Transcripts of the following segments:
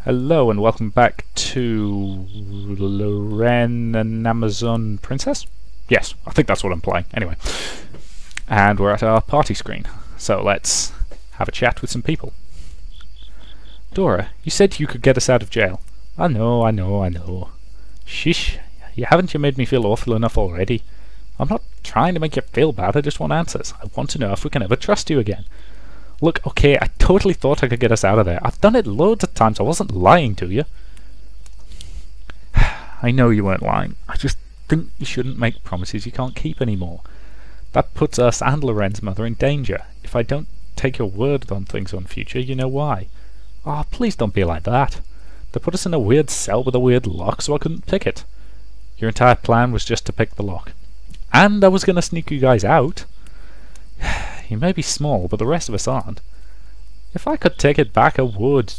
Hello and welcome back to Loren, an Amazon princess? Yes, I think that's what I'm playing. Anyway. And we're at our party screen. So let's have a chat with some people. Dora, you said you could get us out of jail. I know. Shish, haven't you made me feel awful enough already? I'm not trying to make you feel bad, I just want answers. I want to know if we can ever trust you again. Look, okay, I totally thought I could get us out of there. I've done it loads of times. I wasn't lying to you. I know you weren't lying. I just think you shouldn't make promises you can't keep anymore. That puts us and Loren's mother in danger. If I don't take your word on things in future, you know why. Ah, please don't be like that. They put us in a weird cell with a weird lock, so I couldn't pick it. Your entire plan was just to pick the lock. And I was going to sneak you guys out. You may be small, but the rest of us aren't. If I could take it back, I would.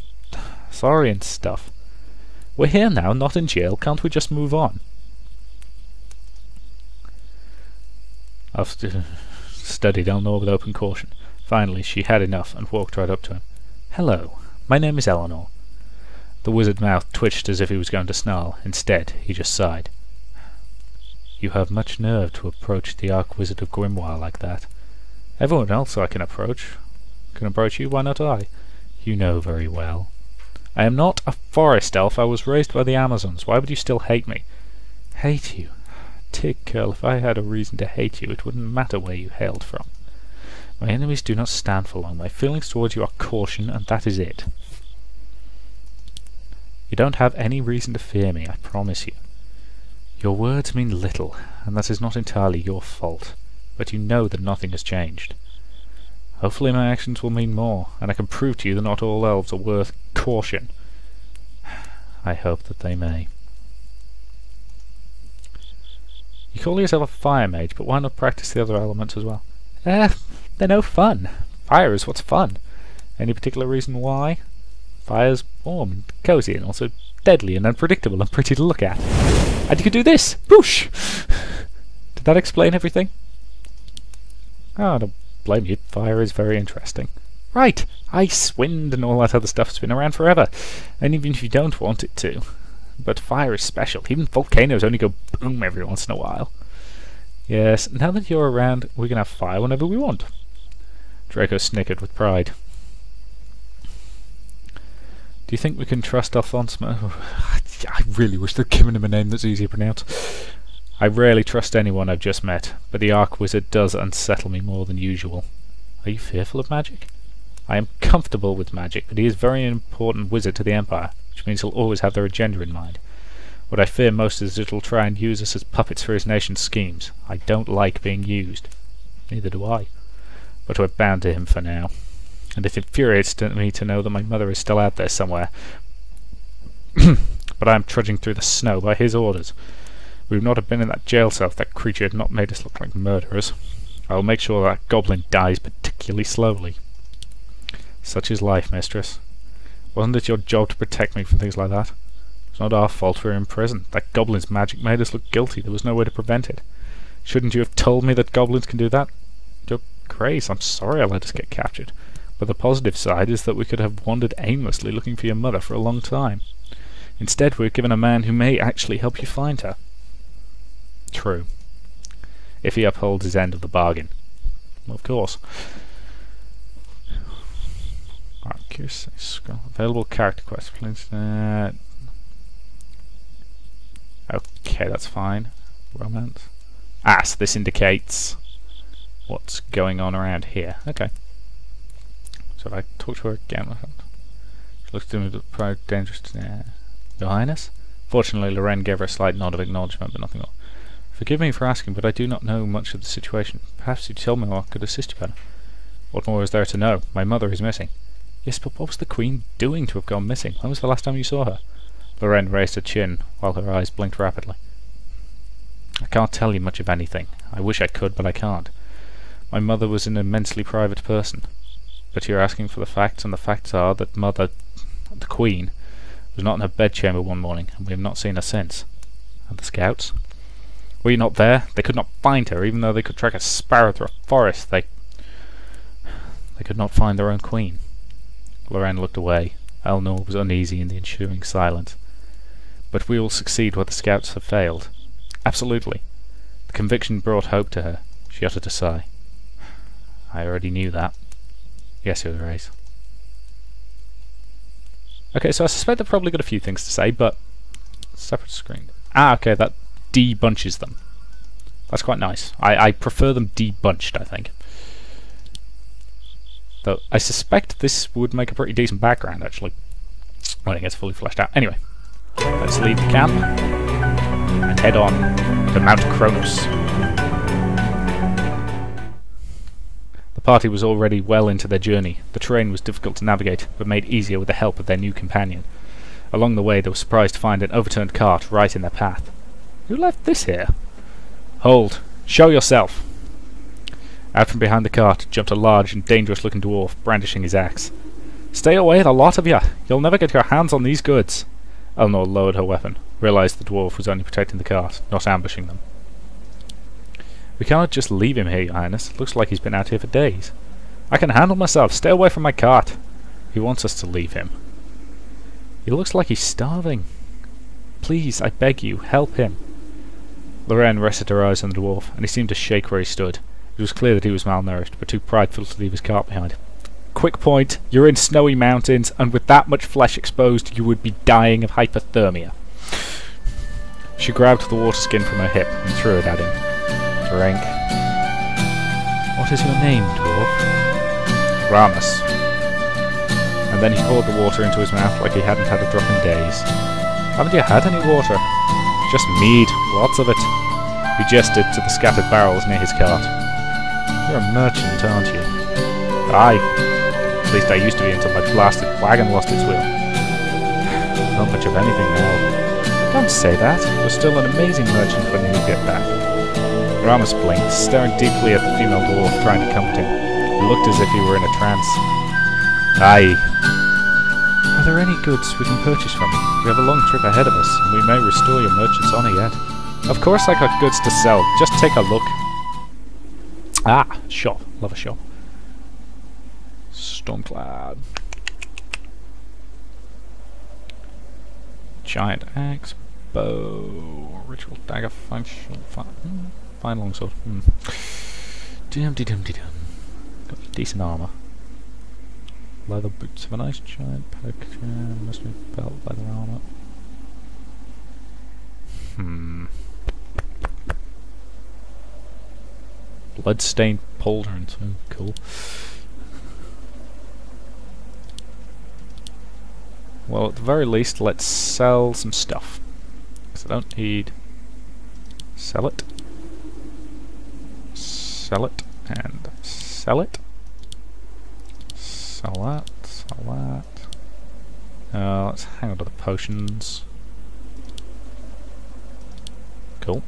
Sorry and stuff. We're here now, not in jail. Can't we just move on? I've studied Eleanor with open caution. Finally, she had enough and walked right up to him. Hello, my name is Eleanor. The wizard's mouth twitched as if he was going to snarl. Instead, he just sighed. You have much nerve to approach the Archwizard of Grimoire like that. Everyone else I can approach you, why not I? You know very well. I am not a forest elf, I was raised by the Amazons. Why would you still hate me? Hate you? Dear girl, if I had a reason to hate you, it wouldn't matter where you hailed from. My enemies do not stand for long. My feelings towards you are caution, and that is it. You don't have any reason to fear me, I promise you. Your words mean little, and that is not entirely your fault. But you know that nothing has changed. Hopefully my actions will mean more, and I can prove to you that not all elves are worth caution. I hope that they may. You call yourself a fire mage, but why not practice the other elements as well? They're no fun. Fire is what's fun. Any particular reason why? Fire's warm and cozy and also deadly and unpredictable and pretty to look at. And you can do this! Boosh! Did that explain everything? Oh, I don't blame you. Fire is very interesting. Right! Ice, wind, and all that other stuff's been around forever. And even if you don't want it to. But fire is special. Even volcanoes only go boom every once in a while. Yes, now that you're around, we can have fire whenever we want. Draco snickered with pride. Do you think we can trust Alphonse? I really wish they'd given him a name that's easy to pronounce. I rarely trust anyone I've just met, but the Archwizard does unsettle me more than usual. Are you fearful of magic? I am comfortable with magic, but he is a very important wizard to the Empire, which means he'll always have their agenda in mind. What I fear most is that he'll try and use us as puppets for his nation's schemes. I don't like being used. Neither do I. But we're bound to him for now. And it infuriates me to know that my mother is still out there somewhere. But I am trudging through the snow by his orders. We would not have been in that jail cell if that creature had not made us look like murderers. I will make sure that goblin dies particularly slowly. Such is life, mistress. Wasn't it your job to protect me from things like that? It's not our fault we were in prison. That goblin's magic made us look guilty. There was no way to prevent it. Shouldn't you have told me that goblins can do that? Your Grace, I'm sorry I let us get captured. But the positive side is that we could have wandered aimlessly looking for your mother for a long time. Instead, we were given a man who may actually help you find her. True. If he upholds his end of the bargain. Well, of course. Alright, scroll. Available character quests, please. Okay, that's fine. Romance. Ah, so this indicates what's going on around here. Okay. So if I talk to her again, she looks to me with proud, dangerous. Your Highness? Fortunately, Loren gave her a slight nod of acknowledgement, but nothing more. Forgive me for asking, but I do not know much of the situation. Perhaps you'd tell me how I could assist you better. What more is there to know? My mother is missing. Yes, but what was the Queen doing to have gone missing? When was the last time you saw her? Loren raised her chin, while her eyes blinked rapidly. I can't tell you much of anything. I wish I could, but I can't. My mother was an immensely private person. But you're asking for the facts, and the facts are that Mother, the Queen, was not in her bedchamber one morning, and we have not seen her since. And the scouts? Were you not there? They could not find her, even though they could track a sparrow through a forest. They could not find their own queen. Loren looked away. Eleanor was uneasy in the ensuing silence. But we will succeed where the scouts have failed. Absolutely. The conviction brought hope to her. She uttered a sigh. I already knew that. Yes, you're right. Okay, so I suspect they've probably got a few things to say, but... Separate screen. Ah, okay, that debunches them. That's quite nice. I prefer them debunched, I think. Though, I suspect this would make a pretty decent background, actually. When it gets fully fleshed out. Anyway, let's leave the camp and head on to Mount Kronos. The party was already well into their journey. The terrain was difficult to navigate, but made easier with the help of their new companion. Along the way, they were surprised to find an overturned cart right in their path. Who left this here? Hold! Show yourself! Out from behind the cart jumped a large and dangerous-looking dwarf, brandishing his axe. Stay away, the lot of you! You'll never get your hands on these goods! Eleanor lowered her weapon, realised the dwarf was only protecting the cart, not ambushing them. We cannot just leave him here, Your Highness. Looks like he's been out here for days. I can handle myself. Stay away from my cart. He wants us to leave him. He looks like he's starving. Please, I beg you, help him. Loren rested her eyes on the dwarf, and he seemed to shake where he stood. It was clear that he was malnourished, but too prideful to leave his cart behind. Quick point, you're in snowy mountains, and with that much flesh exposed, you would be dying of hypothermia. She grabbed the water skin from her hip and threw it at him. Drink. What is your name, dwarf? Ramus. And then he poured the water into his mouth like he hadn't had a drop in days. Haven't you had any water? Just mead, lots of it. He gestured to the scattered barrels near his cart. You're a merchant, aren't you? Aye. At least I used to be until my blasted wagon lost its wheel. Not much of anything now. Don't say that. You're still an amazing merchant when you get back. Ramus blinked, staring deeply at the female dwarf trying to comfort him. He looked as if he were in a trance. Aye. Are there any goods we can purchase from you? We have a long trip ahead of us, and we may restore your merchant's honour yet. Of course I got goods to sell. Just take a look. Ah, shop. Love a shop. Stormcloud. Giant axe, bow, ritual dagger, fine longsword. Dum-de-dum-de-dum. Got decent armour. Leather boots of a nice giant pack. Must be belt, leather armour. Bloodstained pauldrons. Oh, cool. Well, at the very least, let's sell some stuff. Because I don't need... Sell it. Sell it. And sell it. Sell that. Sell that. Let's hang on to the potions. Cool.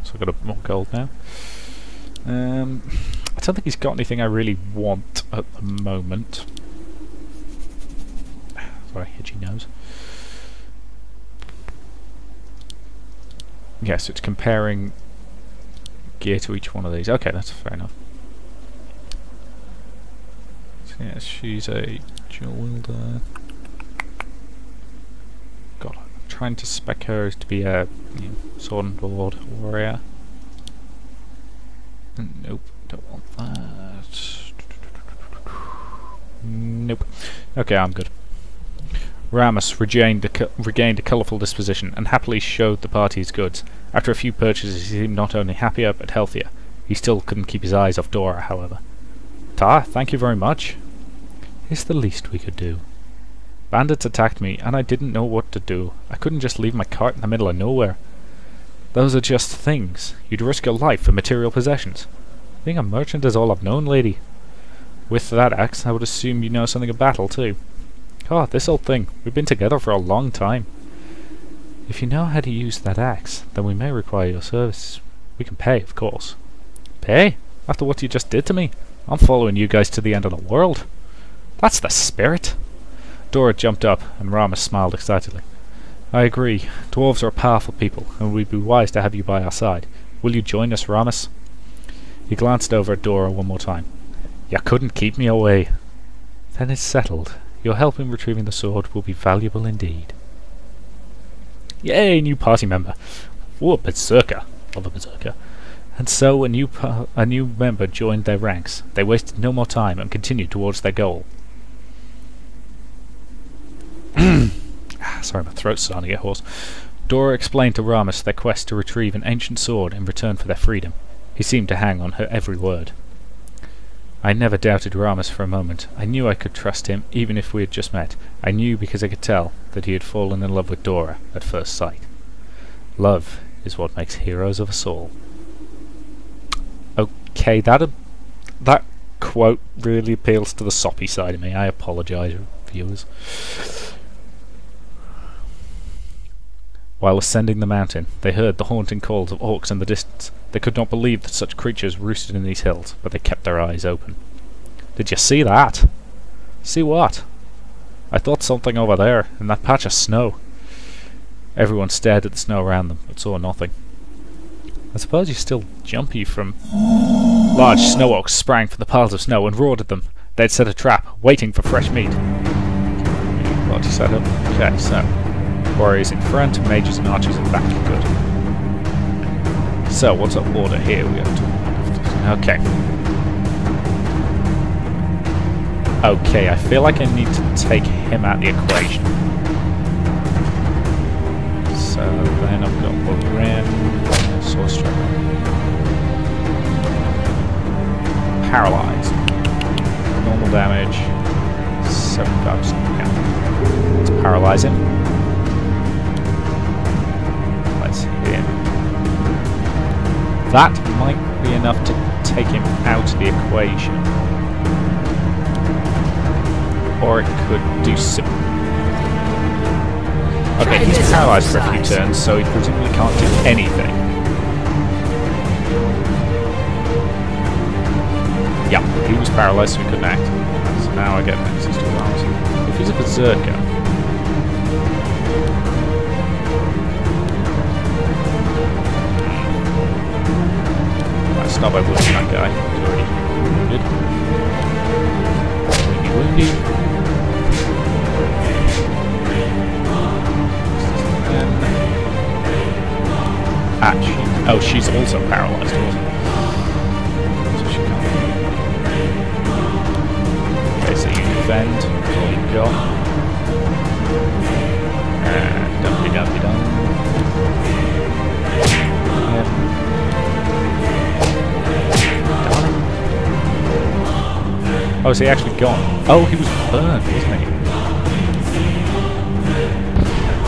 So I've got a bit more gold now. I don't think he's got anything I really want at the moment. Sorry, itchy nose. Yes, it's comparing gear to each one of these. Okay, that's fair enough. So yes, she's a dual wielder. God, I'm trying to spec her to be a sword and board warrior. Nope, don't want that. Nope. Okay, I'm good. Ramus regained a colourful disposition and happily showed the party his goods. After a few purchases he seemed not only happier but healthier. He still couldn't keep his eyes off Dora, however. Thank you very much. It's the least we could do. Bandits attacked me and I didn't know what to do. I couldn't just leave my cart in the middle of nowhere. Those are just things. You'd risk your life for material possessions. Being a merchant is all I've known, lady. With that axe, I would assume you know something of battle, too. Oh, this old thing. We've been together for a long time. If you know how to use that axe, then we may require your services. We can pay, of course. Pay? After what you just did to me? I'm following you guys to the end of the world. That's the spirit. Dora jumped up, and Ramus smiled excitedly. I agree. Dwarves are a powerful people, and we'd be wise to have you by our side. Will you join us, Ramus? He glanced over at Dora one more time. You couldn't keep me away. Then it's settled. Your help in retrieving the sword will be valuable indeed. Yay, new party member. Ooh, a berserker. Love a berserker. And so a new member joined their ranks. They wasted no more time and continued towards their goal. Sorry, my throat's starting to get hoarse. Dora explained to Ramus their quest to retrieve an ancient sword in return for their freedom. He seemed to hang on her every word. I never doubted Ramus for a moment. I knew I could trust him, even if we had just met. I knew because I could tell that he had fallen in love with Dora at first sight. Love is what makes heroes of us all. Okay, that quote really appeals to the soppy side of me. I apologise, viewers. While ascending the mountain, they heard the haunting calls of orcs in the distance. They could not believe that such creatures roosted in these hills, but they kept their eyes open. Did you see that? See what? I thought something over there, in that patch of snow. Everyone stared at the snow around them, but saw nothing. I suppose you're still jumpy from... Large snow orcs sprang from the piles of snow and roared at them. They'd set a trap, waiting for fresh meat. Party set up. Okay, so... warriors in front, mages and archers in back. Good. So, what's our order here? We have to... Okay. Okay, I feel like I need to take him out of the equation. So, then I've got Loren, Sword Striker. Paralyzed. Normal damage. 75%. Yeah. Let's paralyze him. That might be enough to take him out of the equation. Or it could do some... Okay, he's paralysed for a few turns, so he presumably can't do anything. Yeah, he was paralysed, so he couldn't act. So now I get access to arms. If he's a berserker... Start by wounding that guy. He's already wounded. Woundy. Oh, she's also paralysed, wasn't she? So she can't. Okay, so you defend. That's all you've got. And dumpy-dumpy-dum. Oh, is he actually gone? Oh, he was burned, wasn't he?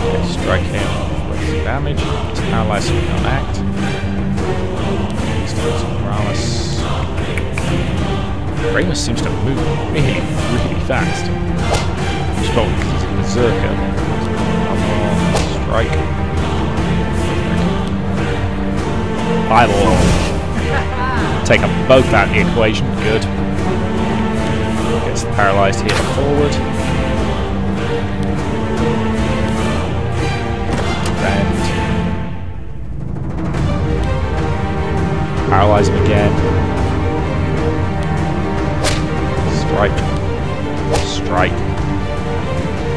Okay, strike him with some damage. He's paralysed, so he can't act. He's doing some Ramus. Ramus seems to move really, really fast. He's probably because he's a berserker. Strike. Fireball. Take them both out of the equation. Good. Gets the paralysed healer forward. Defend. Paralyse him again. Strike. Strike.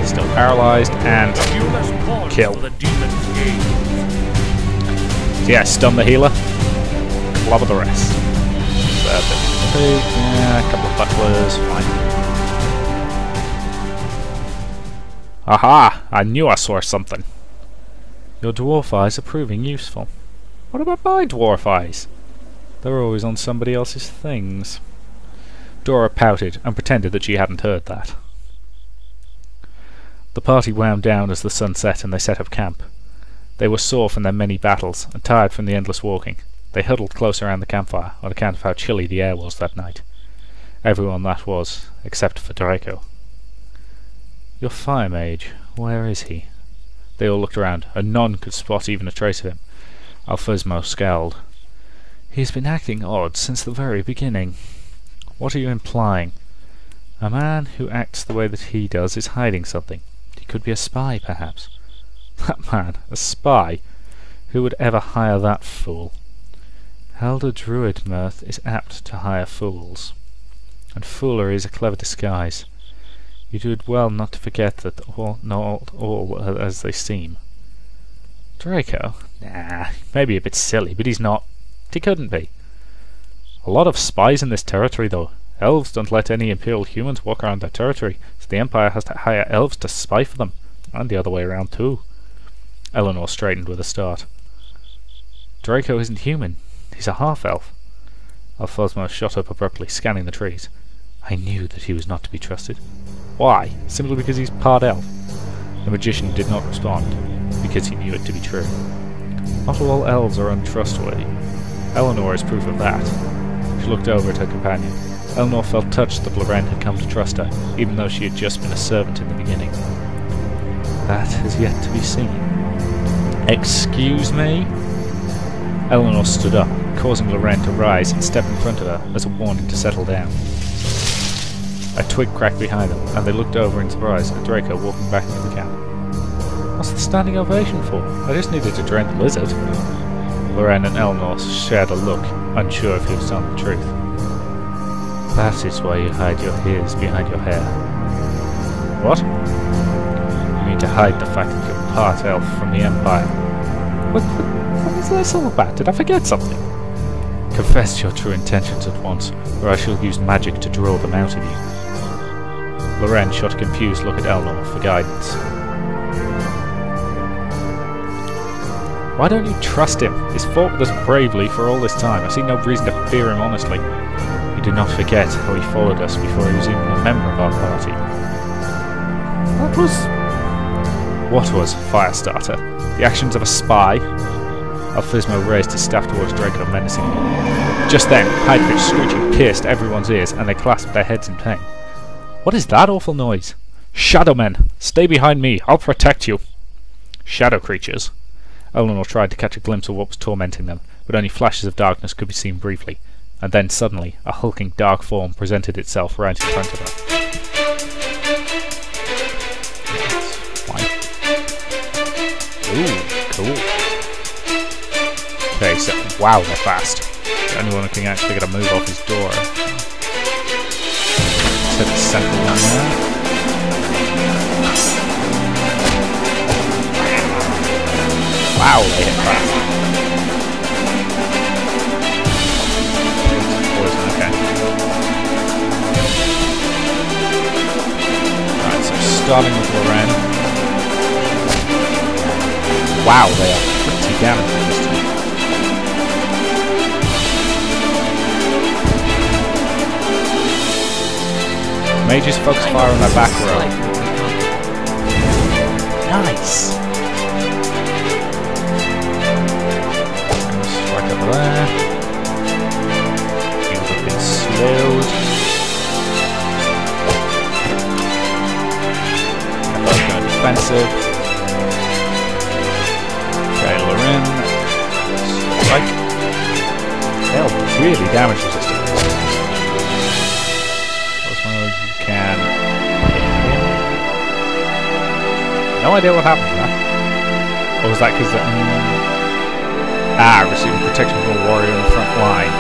Still paralysed and kill. So yeah, stun the healer. Club of the rest. A couple of bucklers, fine. Aha! I knew I saw something. Your dwarf eyes are proving useful. What about my dwarf eyes? They're always on somebody else's things. Dora pouted and pretended that she hadn't heard that. The party wound down as the sun set and they set up camp. They were sore from their many battles and tired from the endless walking. They huddled close around the campfire on account of how chilly the air was that night. Everyone that was, except for Draco. Your fire mage, where is he? They all looked around, and none could spot even a trace of him. Alphysmo scowled. He's been acting odd since the very beginning. What are you implying? A man who acts the way that he does is hiding something. He could be a spy, perhaps. That man, a spy? Who would ever hire that fool? Elder Druid mirth is apt to hire fools, and foolery is a clever disguise. You did well not to forget that not all as they seem. Draco? Nah, maybe a bit silly, but he's not. He couldn't be. A lot of spies in this territory, though. Elves don't let any Imperial humans walk around their territory, so the Empire has to hire elves to spy for them. And the other way around, too. Eleanor straightened with a start. Draco isn't human. He's a half-elf. Alphonso shot up abruptly, scanning the trees. I knew that he was not to be trusted. Why? Simply because he's part elf. The magician did not respond, because he knew it to be true. Not all elves are untrustworthy. Eleanor is proof of that. She looked over at her companion. Eleanor felt touched that Loren had come to trust her, even though she had just been a servant in the beginning. That is yet to be seen. Excuse me? Eleanor stood up, causing Loren to rise and step in front of her as a warning to settle down. A twig cracked behind them, and they looked over in surprise at Draco walking back into the camp. What's the standing ovation for? I just needed to drain the lizard. Loren and Eleanor shared a look, unsure if he was telling the truth. That is why you hide your ears behind your hair. What? You mean to hide the fact that you're part elf from the Empire. What is this all about? Did I forget something? Confess your true intentions at once, or I shall use magic to draw them out of you. Loren shot a confused look at Eleanor for guidance. Why don't you trust him? He's fought with us bravely for all this time. I see no reason to fear him honestly. You do not forget how he followed us before he was even a member of our party. What was Firestarter? The actions of a spy? Alphysmo raised his staff towards Draco menacingly. Just then, high-pitched screeching pierced everyone's ears, and they clasped their heads in pain. What is that awful noise? Shadowmen! Stay behind me! I'll protect you! Shadow creatures. Eleanor tried to catch a glimpse of what was tormenting them, but only flashes of darkness could be seen briefly, and then suddenly a hulking dark form presented itself right in front of her. Fine. Ooh, cool. Okay, so wow, they're fast. The only one who can actually get a move off is Dora. Hit the central one there. Wow, they hit fast. Poison, okay. Alright, so starting with Loren. Wow, they are pretty damaging this time. Mages focus fire on their back row. Nice! Strike over there. You have been slowed. They're both going defensive. Okay, Loren. Strike. They're really damage resistant. Can hit him. No idea what happened to that. Or was that because that... receiving protection from a warrior in the front line.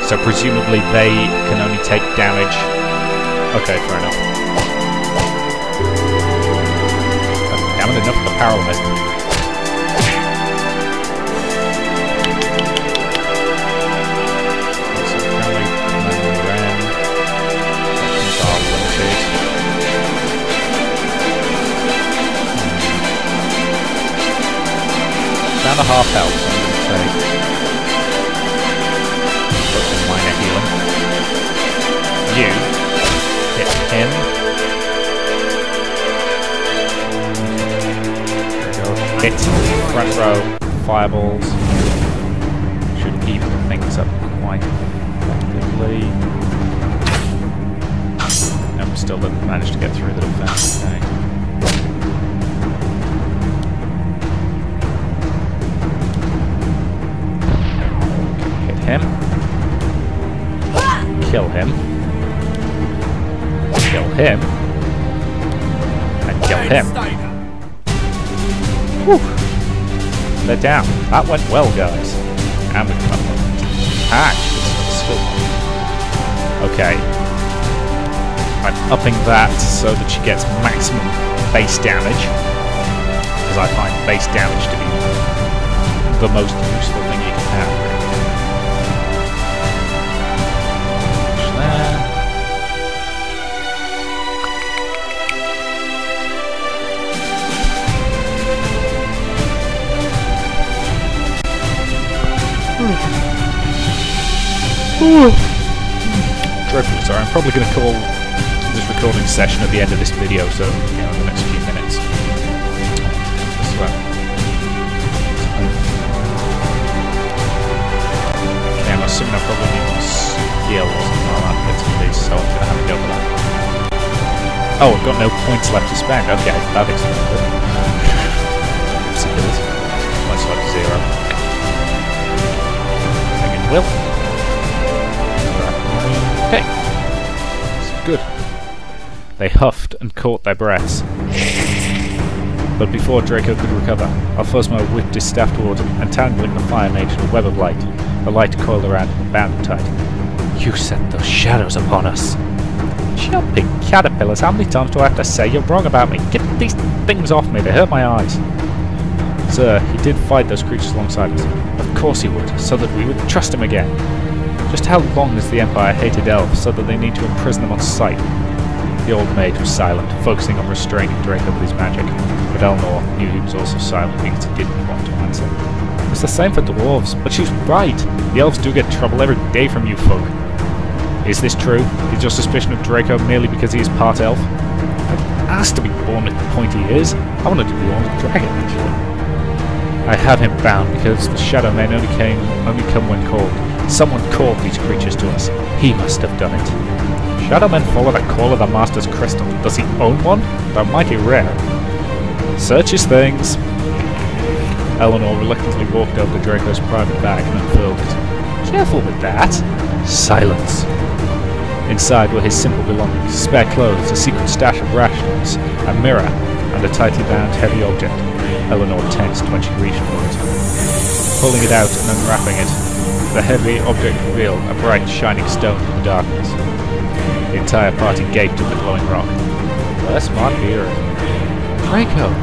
So presumably they can only take damage. Okay, fair enough. Damn it, enough of the paralyzed. Down to half health, so I'm going to say. Got some minor healing. You hit him. There we go. Hit front row fireballs. Should even things up quite effectively. And we still didn't manage to get through the defense. Okay. Him. Kill him. Kill him. And kill him. Whew. They're down. That went well, guys. And we got them. Attack. Okay. I'm upping that so that she gets maximum base damage, because I find base damage to be the most useful thing you can have. Dreadful, sorry, I'm probably going to call this recording session at the end of this video, so, you know, in the next few minutes. As well. Okay, I'm assuming I'll probably need more skill or something like that to get to these, so I'm going to have a go for that. Oh, I've got no points left to spend. Okay, that explains it. Points left to 0. Thinking will. Okay. Good. They huffed and caught their breaths. But before Draco could recover, Alphosmo whipped his staff towards him, entangling the fire mage in a web of light. The light coiled around him and bound him tight. You set those shadows upon us. Jumping caterpillars, how many times do I have to say you're wrong about me? Get these things off me, they hurt my eyes. Sir, he did fight those creatures alongside us. Of course he would, so that we would trust him again. Just how long has the Empire hated elves so that they need to imprison them on sight? The old mage was silent, focusing on restraining Draco with his magic, but Eleanor knew he was also silent because he didn't want to answer. It's the same for dwarves, but she's right. The elves do get trouble every day from you folk. Is this true? Is your suspicion of Draco merely because he is part elf? I've asked to be born with pointy ears. I wanted to be born with a dragon, actually. I have him bound because the Shadow Men only come when called. Someone called these creatures to us. He must have done it. Shadow Men follow the call of the Master's crystal. Does he own one? They're mighty rare. Search his things. Eleanor reluctantly walked over to Draco's private bag and unfurled it. Careful with that. Silence. Inside were his simple belongings, spare clothes, a secret stash of rations, a mirror, and a tightly bound heavy object. Eleanor tensed when she reached for it. Pulling it out and unwrapping it, the heavy object revealed a bright, shining stone in the darkness. The entire party gaped at the glowing rock. Bless my beard. Draco!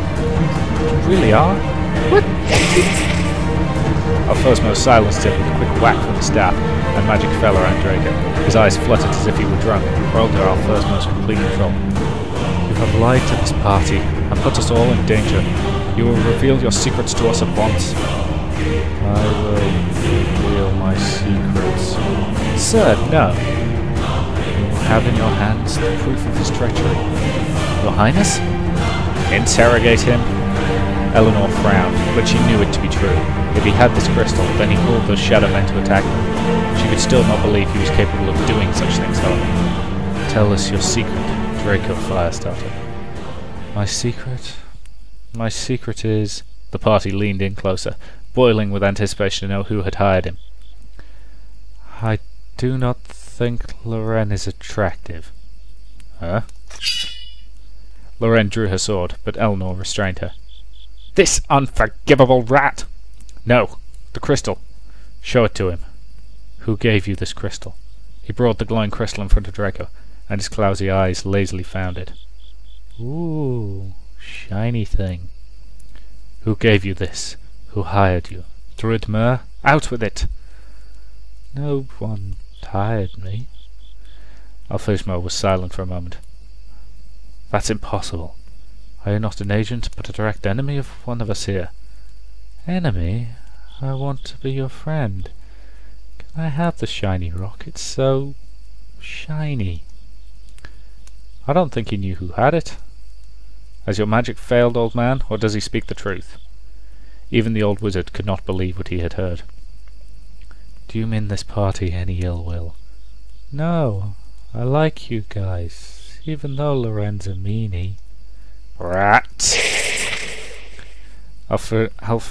You really are? What? Alphosmo silenced him with a quick whack from the staff, and magic fell around Draco. His eyes fluttered as if he were drunk, or under Alphosmo's complete control. You have lied to this party, and put us all in danger. You will reveal your secrets to us at once. I will reveal my secrets. Sir, no. You will have in your hands the proof of his treachery. Your Highness? Interrogate him. Eleanor frowned, but she knew it to be true. If he had this crystal, then he called those Shadow Men to attack them. She could still not believe he was capable of doing such things, however. Tell us your secret, Draco Firestarter. My secret? My secret is... The party leaned in closer, boiling with anticipation to know who had hired him. I do not think Loren is attractive. Huh? Loren drew her sword, but Eleanor restrained her. This unforgivable rat! No, the crystal. Show it to him. Who gave you this crystal? He brought the glowing crystal in front of Draco, and his cloudy eyes lazily found it. Ooh, shiny thing. Who gave you this? Who hired you? Druid Mer? Out with it! No one hired me. Alphosmo was silent for a moment. That's impossible. Are you not an agent, but a direct enemy of one of us here? Enemy? I want to be your friend. Can I have the shiny rock? It's so... shiny. I don't think he knew who had it. Has your magic failed, old man, or does he speak the truth? Even the old wizard could not believe what he had heard. Do you mean this party any ill will? No, I like you guys, even though Loren's a meanie. Rat! Alphosmo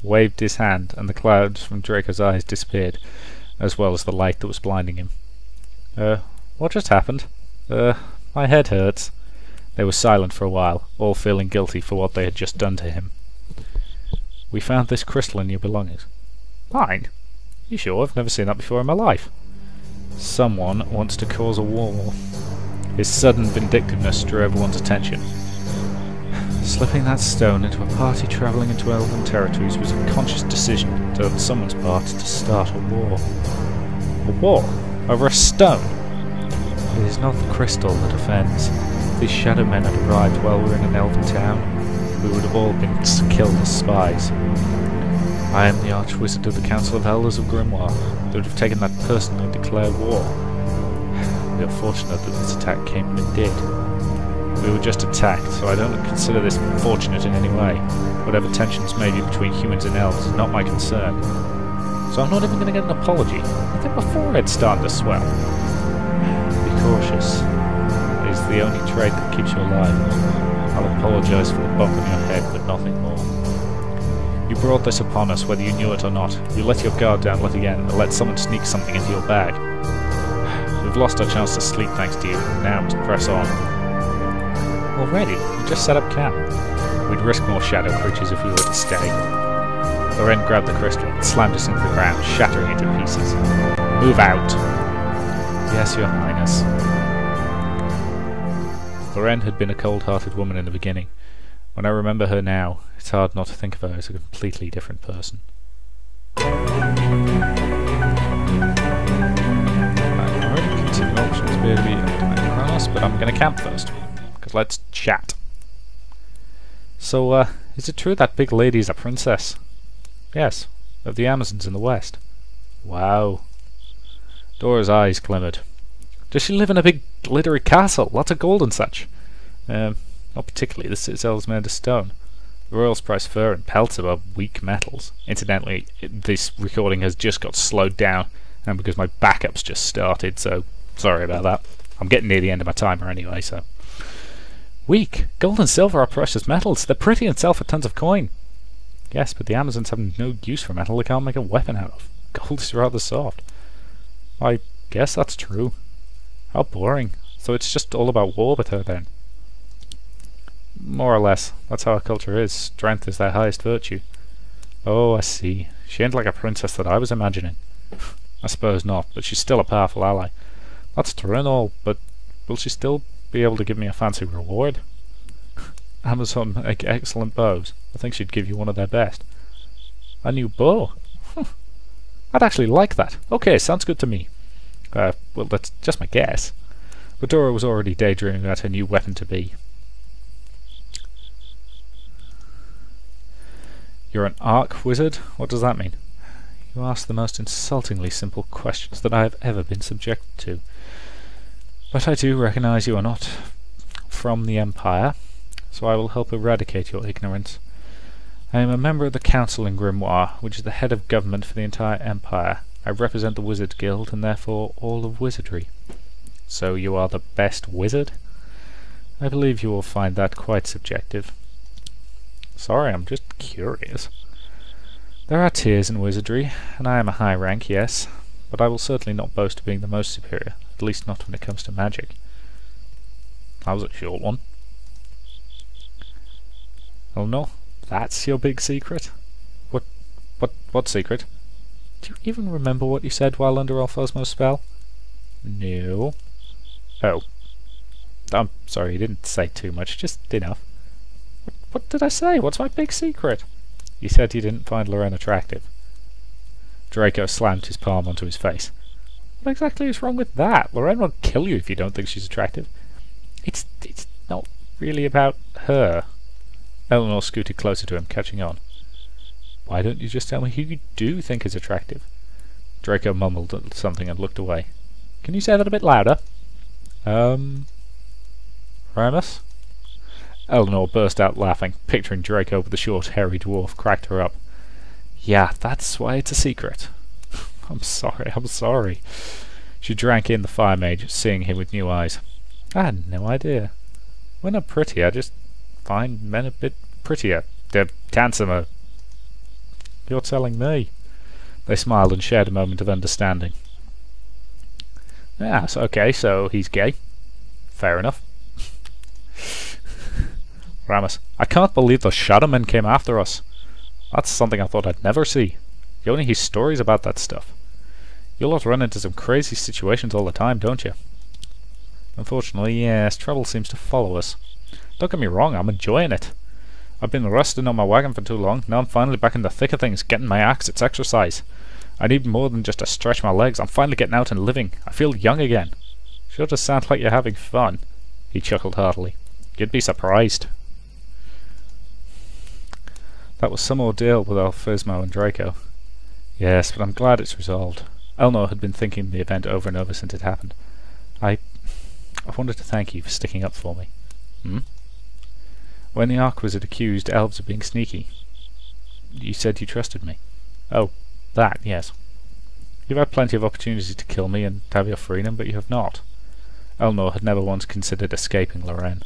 waved his hand, and the clouds from Draco's eyes disappeared, as well as the light that was blinding him. What just happened? My head hurts. They were silent for a while, all feeling guilty for what they had just done to him. We found this crystal in your belongings. Mine? You sure? I've never seen that before in my life. Someone wants to cause a war. His sudden vindictiveness drew everyone's attention. Slipping that stone into a party travelling into elven territories was a conscious decision on someone's part to start a war. A war? Over a stone? It is not the crystal that offends. If these shadow men had arrived while we were in an elven town, we would have all been killed as spies. I am the Archwizard of the Council of Elders of Grimoire. They would have taken that personally and declared war. We are fortunate that this attack came when it did. We were just attacked, so I don't consider this fortunate in any way. Whatever tensions may be between humans and elves is not my concern. So I'm not even going to get an apology. I think my forehead's starting to swell. Be cautious. It is the only trait that keeps you alive. I'll apologise for the bump on your head, but nothing more. You brought this upon us, whether you knew it or not. You let your guard down yet again, and let someone sneak something into your bag. We've lost our chance to sleep thanks to you, and now must press on. Already? We just set up camp. We'd risk more shadow creatures if we were to stay. Loren grabbed the crystal and slammed us into the ground, shattering it to pieces. Move out! Yes, Your Highness. Loren had been a cold-hearted woman in the beginning. When I remember her now, it's hard not to think of her as a completely different person. I've already continued options appear to be Ramus, but I'm going to camp first. Because let's chat. So, is it true that big lady is a princess? Yes, of the Amazons in the west. Wow. Dora's eyes glimmered. Does she live in a big glittery castle? Lots of gold and such? Not particularly. The citadel's made of stone. The royals price fur and pelts above weak metals. Incidentally, this recording has just got slowed down, and because my backup's just started, so sorry about that. I'm getting near the end of my timer anyway, so... Weak! Gold and silver are precious metals. They're pretty and sell for tons of coin. Yes, but the Amazons have no use for metal they can't make a weapon out of. Gold is rather soft. I guess that's true. How boring. So it's just all about war with her then? More or less. That's how our culture is. Strength is their highest virtue. Oh, I see. She ain't like a princess that I was imagining. I suppose not, but she's still a powerful ally. That's true and all, but will she still be able to give me a fancy reward? Amazon make excellent bows. I think she'd give you one of their best. A new bow? I'd actually like that. Okay, sounds good to me. Well, that's just my guess. But Dora was already daydreaming about her new weapon to be. You're an arc wizard? What does that mean? You ask the most insultingly simple questions that I have ever been subjected to. But I do recognize you are not from the Empire, so I will help eradicate your ignorance. I am a member of the Council in Grimoire, which is the head of government for the entire Empire. I represent the Wizard Guild, and therefore all of wizardry. So you are the best wizard? I believe you will find that quite subjective. Sorry, I'm just curious. There are tiers in wizardry, and I am a high rank, yes, but I will certainly not boast of being the most superior, at least not when it comes to magic. That was a short one. Oh no, that's your big secret? What secret? Do you even remember what you said while under Alphosmo's spell? No. Oh. I'm sorry, you didn't say too much, just enough. What did I say? What's my big secret? You said you didn't find Loren attractive. Draco slammed his palm onto his face. What exactly is wrong with that? Loren will kill you if you don't think she's attractive. It's not really about her. Eleanor scooted closer to him, catching on. Why don't you just tell me who you do think is attractive? Draco mumbled something and looked away. Can you say that a bit louder? Ramus? Eleanor burst out laughing, picturing Draco with the short, hairy dwarf, cracked her up. Yeah, that's why it's a secret. I'm sorry. She drank in the fire mage, seeing him with new eyes. I had no idea. We're not pretty, I just find men a bit prettier. They're handsomer. You're telling me. They smiled and shared a moment of understanding. Yeah, okay, so he's gay. Fair enough. Ramus, I can't believe those shadow men came after us. That's something I thought I'd never see. You only hear stories about that stuff. You lot run into some crazy situations all the time, don't you? Unfortunately, yes, trouble seems to follow us. Don't get me wrong, I'm enjoying it. I've been resting on my wagon for too long. Now I'm finally back in the thick of things, getting my axe. It's exercise. I need more than just to stretch my legs. I'm finally getting out and living. I feel young again. Sure does sound like you're having fun. He chuckled heartily. You'd be surprised. That was some ordeal with Alphysmo and Draco. Yes, but I'm glad it's resolved. Elnor had been thinking the event over and over since it happened. I wanted to thank you for sticking up for me. Hmm? When the Archwizard accused elves of being sneaky, you said you trusted me. Oh, that, yes. You've had plenty of opportunities to kill me and have your freedom, but you have not. Elnor had never once considered escaping Loren.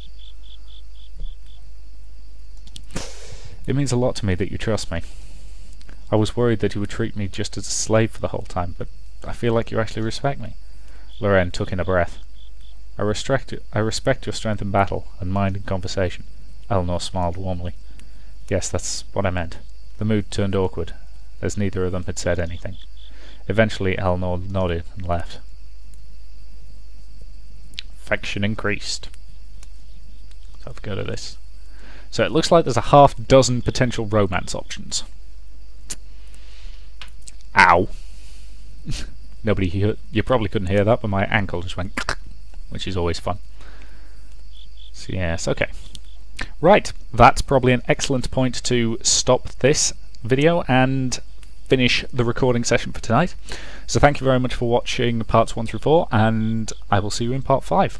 It means a lot to me that you trust me. I was worried that you would treat me just as a slave for the whole time, but I feel like you actually respect me. Loren took in a breath. I respect your strength in battle, and mind in conversation. Elnor smiled warmly. Yes, that's what I meant. The mood turned awkward, as neither of them had said anything. Eventually Elnor nodded and left. Affection increased. Let's have a go to this. So it looks like there's a half-dozen potential romance options. Ow. You probably couldn't hear that, but my ankle just went which is always fun. So yes, okay. Right, that's probably an excellent point to stop this video and finish the recording session for tonight. So thank you very much for watching parts 1 through 4, and I will see you in part 5.